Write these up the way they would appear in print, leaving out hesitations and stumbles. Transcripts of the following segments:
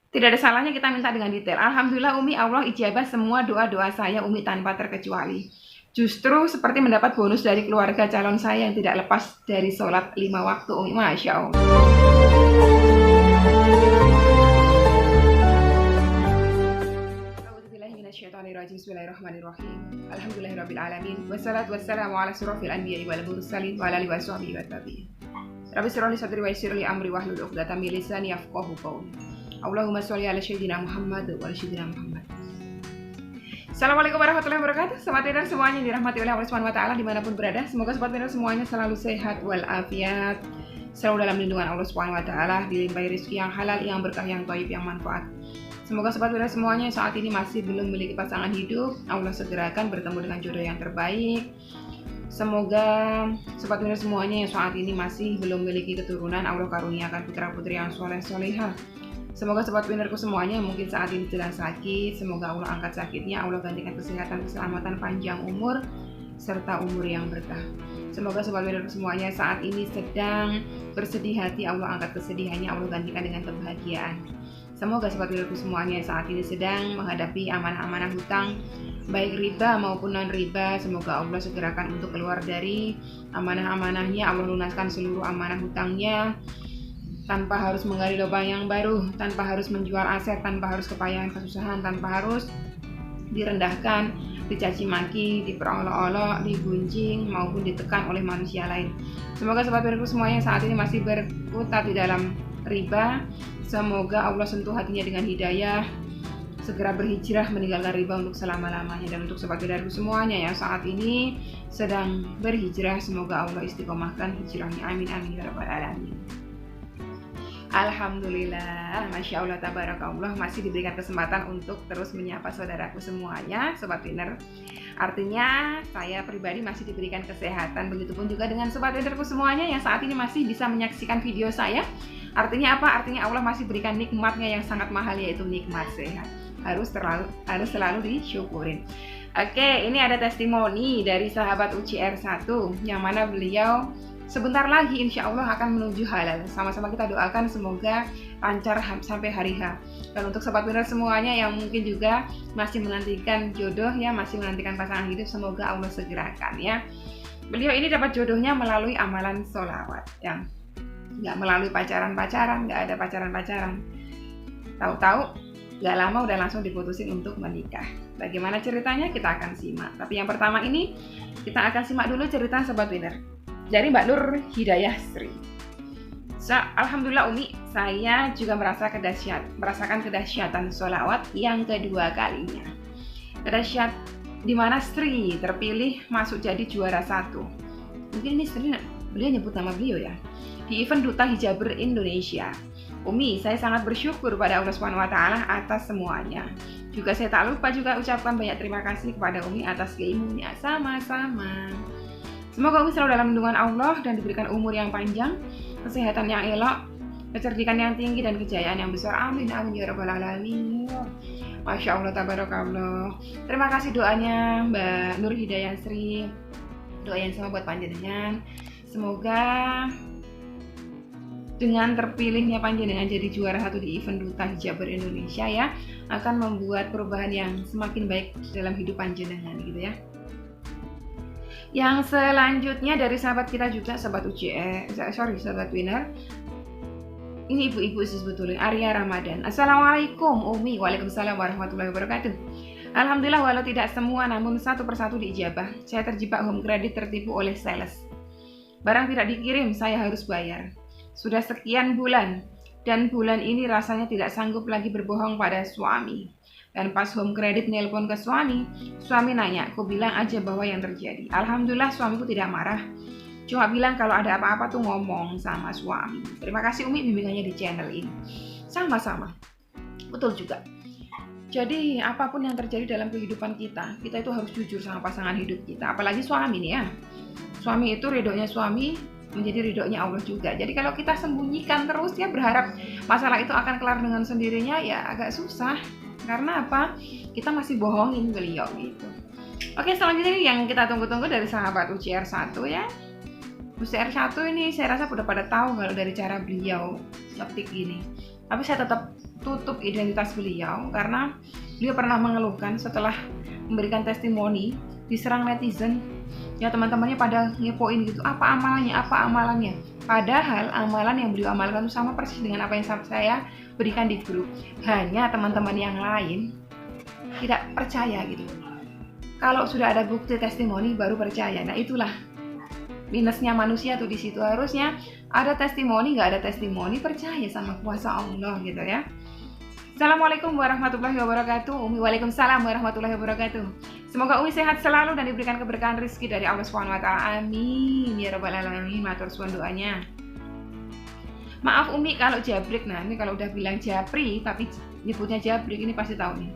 Tidak ada salahnya kita minta dengan detail. Alhamdulillah Umi, Allah ijabah semua doa-doa saya Umi tanpa terkecuali. Justru seperti mendapat bonus dari keluarga calon saya yang tidak lepas dari sholat 5 waktu Umi. Masya Allah. Bismillahirrahmanirrahim. Alhamdulillahirrabbilalamin. Wassalatu wassalamu ala surafil anbiya'i wal mursalin wa ala alihi washabihi wa tabi'in. Rabbi shrah li sadri wa yassir li amri wahlul 'uqdatam min lisani yafqahu qawli. Allahumma sholli ala sayyidina Muhammad wa ala sayyidina Muhammad. Assalamualaikum warahmatullahi wabarakatuh. Sobat Trader semuanya dirahmati oleh Allah Subhanahu wa taala dimanapun berada. Semoga sobat trader semuanya selalu sehat walafiat, selalu dalam lindungan Allah Subhanahu wa taala, dilimpahi rezeki yang halal, yang berkah, yang thayyib, yang manfaat. Semoga sobat trader semuanya saat ini masih belum memiliki pasangan hidup, Allah segerakan bertemu dengan jodoh yang terbaik. Semoga sobat trader semuanya yang saat ini masih belum memiliki keturunan, Allah karuniakan putra-putri yang soleh-solehah. Semoga sobat winnerku semuanya mungkin saat ini sedang sakit, semoga Allah angkat sakitnya, Allah gantikan kesehatan, keselamatan, panjang umur, serta umur yang berkah. Semoga sobat winnerku semuanya saat ini sedang bersedih hati, Allah angkat kesedihannya, Allah gantikan dengan kebahagiaan. Semoga sobat winnerku semuanya saat ini sedang menghadapi amanah-amanah hutang, baik riba maupun non-riba, semoga Allah segerakan untuk keluar dari amanah-amanahnya, Allah lunaskan seluruh amanah hutangnya, tanpa harus menggali lubang yang baru, tanpa harus menjual aset, tanpa harus kepayahan kesusahan, tanpa harus direndahkan, dicaci maki, diperolok-olok, digunjing maupun ditekan oleh manusia lain. Semoga sobat traderku semuanya saat ini masih berkutat di dalam riba, semoga Allah sentuh hatinya dengan hidayah, segera berhijrah meninggalkan riba untuk selama-lamanya. Dan untuk sobat traderku semuanya yang saat ini sedang berhijrah, semoga Allah istiqomahkan hijrahnya, amin amin ya rabbal alamin. Alhamdulillah, Masya Allah, Tabarakallah, masih diberikan kesempatan untuk terus menyapa saudaraku semuanya, Sobat Winner. Artinya saya pribadi masih diberikan kesehatan, begitupun juga dengan Sobat Winnerku semuanya yang saat ini masih bisa menyaksikan video saya. Artinya apa? Artinya Allah masih berikan nikmatnya yang sangat mahal, yaitu nikmat sehat. Harus selalu disyukurin. Oke, ini ada testimoni dari sahabat UCR1 yang mana beliau sebentar lagi insya Allah akan menuju halal. Sama-sama kita doakan semoga lancar sampai hari H. Dan untuk sobat winner semuanya yang mungkin juga masih menantikan jodoh ya, masih menantikan pasangan hidup, semoga Allah segerakan ya. Beliau ini dapat jodohnya melalui amalan sholawat ya, nggak melalui pacaran-pacaran, nggak ada pacaran-pacaran. Tahu-tahu nggak lama udah langsung diputusin untuk menikah. Bagaimana ceritanya kita akan simak. Tapi yang pertama ini kita akan simak dulu cerita sobat winner dari Mbak Nur Hidayah Sri. Alhamdulillah Umi, saya juga merasakan kedahsyatan sholawat yang kedua kalinya. Kedahsyat di mana Sri terpilih masuk jadi juara 1. Mungkin ini Sri, beliau nyebut nama beliau ya, di event Duta Hijabers Indonesia. Umi, saya sangat bersyukur pada Allah Subhanahu wa taala atas semuanya. Juga saya tak lupa juga ucapkan banyak terima kasih kepada Umi atas keilmuannya. Sama-sama. Semoga Umi selalu dalam lindungan Allah dan diberikan umur yang panjang, kesehatan yang elok, kecerdikan yang tinggi, dan kejayaan yang besar. Amin amin ya rabbal alamin. Masya Allah, tabarakallah. Terima kasih doanya Mbak Nur Hidayah Sri. Doa yang sama buat panjenengan. Semoga dengan terpilihnya panjenengan jadi juara 1 di event Duta Hijabers Indonesia ya, akan membuat perubahan yang semakin baik dalam hidup panjenengan gitu ya. Yang selanjutnya dari sahabat kita juga, sahabat sahabat winner. Ini ibu-ibu sih sebetulnya, Arya Ramadan. Assalamualaikum Umi. Waalaikumsalam warahmatullahi wabarakatuh. Alhamdulillah walau tidak semua namun satu persatu diijabah. Saya terjebak home credit, tertipu oleh sales. Barang tidak dikirim, saya harus bayar. Sudah sekian bulan dan bulan ini rasanya tidak sanggup lagi berbohong pada suami. Dan pas home credit nelpon ke suami nanya, "Kau bilang aja bahwa yang terjadi." Alhamdulillah suamiku tidak marah, cuma bilang kalau ada apa-apa tuh ngomong sama suami. Terima kasih Umi bimbingannya di channel ini. Sama-sama, betul juga. Jadi apapun yang terjadi dalam kehidupan kita itu harus jujur sama pasangan hidup kita. Apalagi suami nih ya, suami itu ridhonya suami menjadi ridhonya Allah juga. Jadi kalau kita sembunyikan terus ya, berharap masalah itu akan kelar dengan sendirinya, ya agak susah. Karena apa? Kita masih bohongin beliau gitu. Oke, selanjutnya ini yang kita tunggu-tunggu dari sahabat UCR1 ya. UCR1 ini saya rasa udah pada tahu kalau dari cara beliau ngetik gini. Tapi saya tetap tutup identitas beliau karena beliau pernah mengeluhkan setelah memberikan testimoni diserang netizen, ya teman-temannya pada ngepoin gitu, apa amalannya. Padahal amalan yang beliau amalkan itu sama persis dengan apa yang saya berikan di grup. Hanya teman-teman yang lain tidak percaya gitu. Kalau sudah ada bukti testimoni baru percaya. Nah itulah minusnya manusia tuh di situ. Harusnya ada testimoni, nggak ada testimoni, percaya sama kuasa Allah gitu ya. Assalamualaikum warahmatullahi wabarakatuh. Umi, waalaikumsalam warahmatullahi wabarakatuh. Semoga Umi sehat selalu dan diberikan keberkahan rezeki dari Allah Subhanahu wa taala. Amin ya rabbal alamin. Matur suwun doanya. Maaf Umi kalau jabrik. Nah, ini kalau udah bilang japri tapi nyebutnya jabrik ini pasti tahu nih.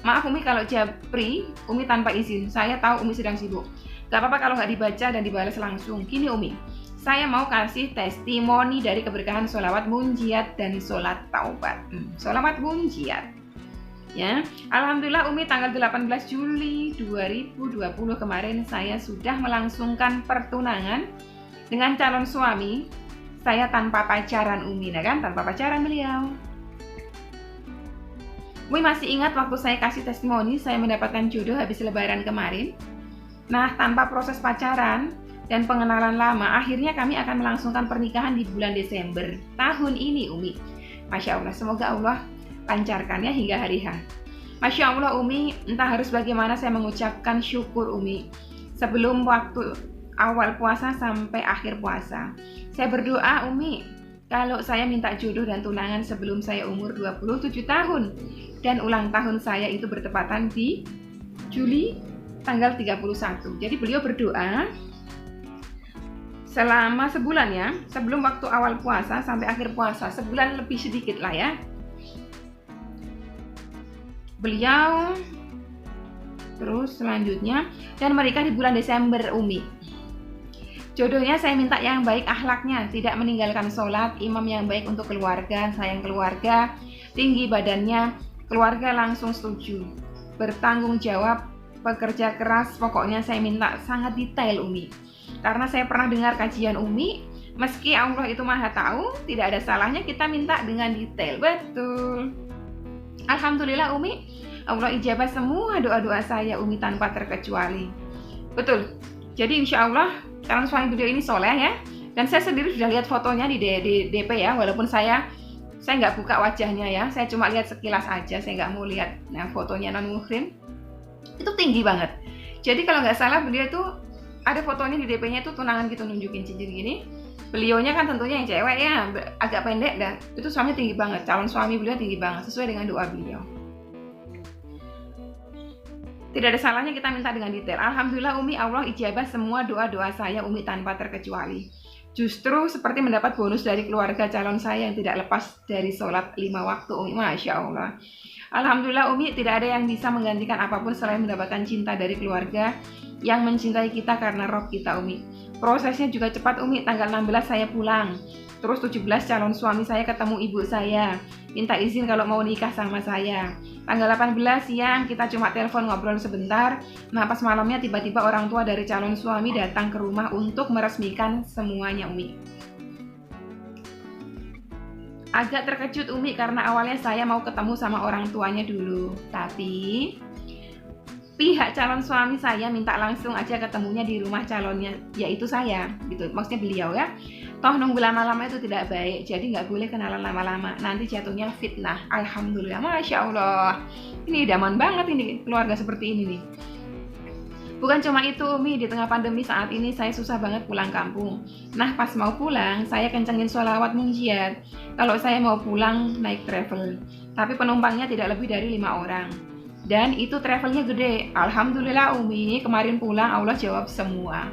Maaf Umi kalau japri Umi tanpa izin. Saya tahu Umi sedang sibuk. Gak apa-apa kalau nggak dibaca dan dibalas langsung. Gini Umi, saya mau kasih testimoni dari keberkahan sholawat munjiat dan sholat taubat. Sholawat munjiat. Ya, Alhamdulillah Umi tanggal 18 Juli 2020 kemarin saya sudah melangsungkan pertunangan dengan calon suami saya tanpa pacaran Umi, nah kan? Tanpa pacaran beliau. Umi masih ingat waktu saya kasih testimoni saya mendapatkan jodoh habis lebaran kemarin. Nah, tanpa proses pacaran dan pengenalan lama, akhirnya kami akan melangsungkan pernikahan di bulan Desember tahun ini Umi. Masya Allah, semoga Allah lancarkannya hingga hari H. Masya Allah Umi, entah harus bagaimana saya mengucapkan syukur Umi. Sebelum waktu awal puasa sampai akhir puasa, saya berdoa Umi, kalau saya minta jodoh dan tunangan sebelum saya umur 27 tahun dan ulang tahun saya itu bertepatan di Juli tanggal 31. Jadi beliau berdoa selama sebulan ya, sebelum waktu awal puasa sampai akhir puasa, sebulan lebih sedikit lah ya. Beliau terus selanjutnya dan menikah di bulan Desember Umi. Jodohnya saya minta yang baik akhlaknya, tidak meninggalkan sholat, imam yang baik untuk keluarga, sayang keluarga, tinggi badannya, keluarga langsung setuju, bertanggung jawab, pekerja keras, pokoknya saya minta sangat detail Umi. Karena saya pernah dengar kajian Umi, meski Allah itu maha tahu, tidak ada salahnya kita minta dengan detail. Betul. Alhamdulillah Umi, Allah ijabah semua doa-doa saya Umi tanpa terkecuali. Betul. Jadi insya Allah calon suami beliau ini soleh ya. Dan saya sendiri sudah lihat fotonya di DP ya, walaupun saya nggak buka wajahnya ya, saya cuma lihat sekilas aja, saya nggak mau lihat fotonya non muhrim. Itu tinggi banget. Jadi kalau nggak salah beliau itu ada fotonya di DP-nya itu tunangan gitu, nunjukin cincin gini. Beliaunya kan tentunya yang cewek ya, agak pendek dan itu suaminya tinggi banget. Calon suami beliau tinggi banget sesuai dengan doa beliau. Tidak ada salahnya kita minta dengan detail. Alhamdulillah Umi, Allah ijabah semua doa-doa saya Umi tanpa terkecuali. Justru seperti mendapat bonus dari keluarga calon saya yang tidak lepas dari sholat 5 waktu Umi. Masya Allah. Alhamdulillah Umi, tidak ada yang bisa menggantikan apapun selain mendapatkan cinta dari keluarga yang mencintai kita karena Rob kita Umi. Prosesnya juga cepat Umi, tanggal 16 saya pulang. Terus 17 calon suami saya ketemu ibu saya, minta izin kalau mau nikah sama saya. Tanggal 18 siang kita cuma telepon ngobrol sebentar. Nah pas malamnya tiba-tiba orang tua dari calon suami datang ke rumah untuk meresmikan semuanya Umi. Agak terkejut Umi karena awalnya saya mau ketemu sama orang tuanya dulu. Tapi pihak calon suami saya minta langsung aja ketemunya di rumah calonnya, yaitu saya gitu, maksudnya beliau ya. Toh nunggu lama-lama itu tidak baik, jadi nggak boleh kenalan lama-lama, nanti jatuhnya fitnah. Alhamdulillah, Masya Allah, ini idaman banget ini keluarga seperti ini nih. Bukan cuma itu Umi, di tengah pandemi saat ini saya susah banget pulang kampung. Nah pas mau pulang, saya kencengin sholawat munjiat. Kalau saya mau pulang naik travel, tapi penumpangnya tidak lebih dari 5 orang. Dan itu travelnya gede. Alhamdulillah Umi, kemarin pulang Allah jawab semua.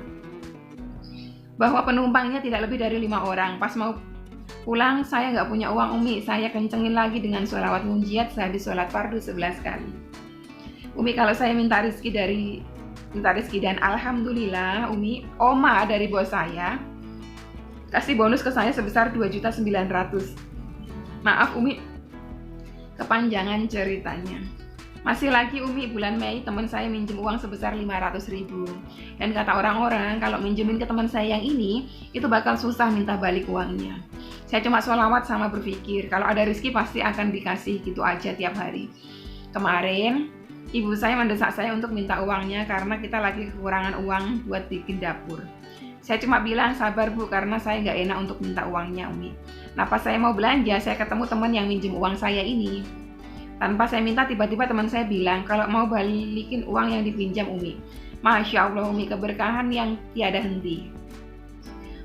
Bahwa penumpangnya tidak lebih dari 5 orang. Pas mau pulang saya nggak punya uang Umi, saya kencengin lagi dengan sholawat munjiat sehabis sholat fardu 11 kali. Umi kalau saya minta rezeki dan alhamdulillah Umi, oma dari bos saya kasih bonus ke saya sebesar 2.900.000. Maaf Umi, kepanjangan ceritanya. Masih lagi Umi, bulan Mei teman saya minjem uang sebesar 500.000. Dan kata orang-orang kalau minjemin ke teman saya yang ini, itu bakal susah minta balik uangnya. Saya cuma sholawat sama berpikir kalau ada rezeki pasti akan dikasih gitu aja tiap hari. Kemarin ibu saya mendesak saya untuk minta uangnya karena kita lagi kekurangan uang buat bikin dapur. Saya cuma bilang sabar bu, karena saya nggak enak untuk minta uangnya Umi. Nah pas saya mau belanja, saya ketemu teman yang minjem uang saya ini. Tanpa saya minta, tiba-tiba teman saya bilang kalau mau balikin uang yang dipinjam Umi. Masya Allah Umi, keberkahan yang tiada henti.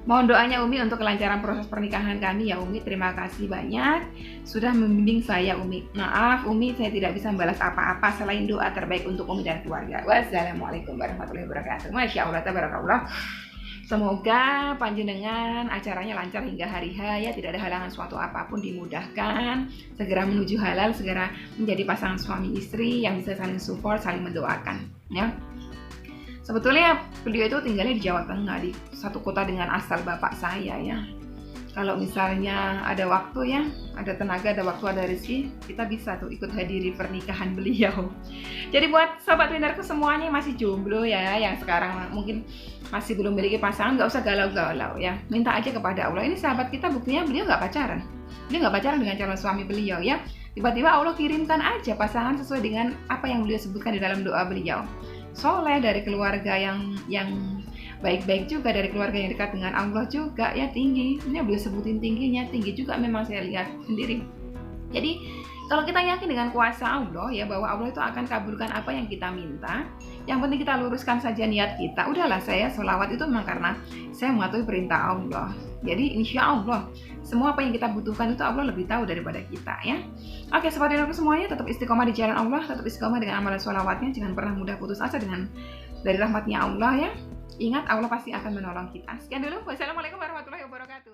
Mohon doanya Umi untuk kelancaran proses pernikahan kami ya Umi. Terima kasih banyak sudah membimbing saya Umi. Maaf Umi, saya tidak bisa membalas apa-apa selain doa terbaik untuk Umi dan keluarga. Wassalamualaikum warahmatullahi wabarakatuh. Masya Allah, tabarakallah. Semoga panjenengan acaranya lancar hingga hari H ya, tidak ada halangan suatu apapun, dimudahkan, segera menuju halal, segera menjadi pasangan suami istri yang bisa saling support, saling mendoakan ya. Sebetulnya beliau itu tinggalnya di Jawa Tengah, di satu kota dengan asal bapak saya ya. Kalau misalnya ada waktu ya, ada tenaga, ada waktu, ada rezeki, kita bisa tuh ikut hadiri pernikahan beliau. Jadi buat sobat winnerku semuanya yang masih jomblo ya, yang sekarang mungkin masih belum memiliki pasangan, nggak usah galau-galau ya. Minta aja kepada Allah. Ini sahabat kita buktinya beliau nggak pacaran. Beliau nggak pacaran dengan calon suami beliau ya. Tiba-tiba Allah kirimkan aja pasangan sesuai dengan apa yang beliau sebutkan di dalam doa beliau. Soleh, dari keluarga yang baik-baik juga, dari keluarga yang dekat dengan Allah juga ya, tinggi. Ini beliau sebutin tingginya, tinggi juga memang saya lihat sendiri. Jadi kalau kita yakin dengan kuasa Allah ya, bahwa Allah itu akan kabulkan apa yang kita minta, yang penting kita luruskan saja niat kita. Udahlah, saya sholawat itu memang karena saya mematuhi perintah Allah. Jadi insya Allah semua apa yang kita butuhkan itu Allah lebih tahu daripada kita ya. Oke sobat winnerku semuanya, tetap istiqomah di jalan Allah, tetap istiqomah dengan amalan sholawatnya, jangan pernah mudah putus asa dari rahmatnya Allah ya. Ingat Allah pasti akan menolong kita. Sekian dulu, wassalamualaikum warahmatullahi wabarakatuh.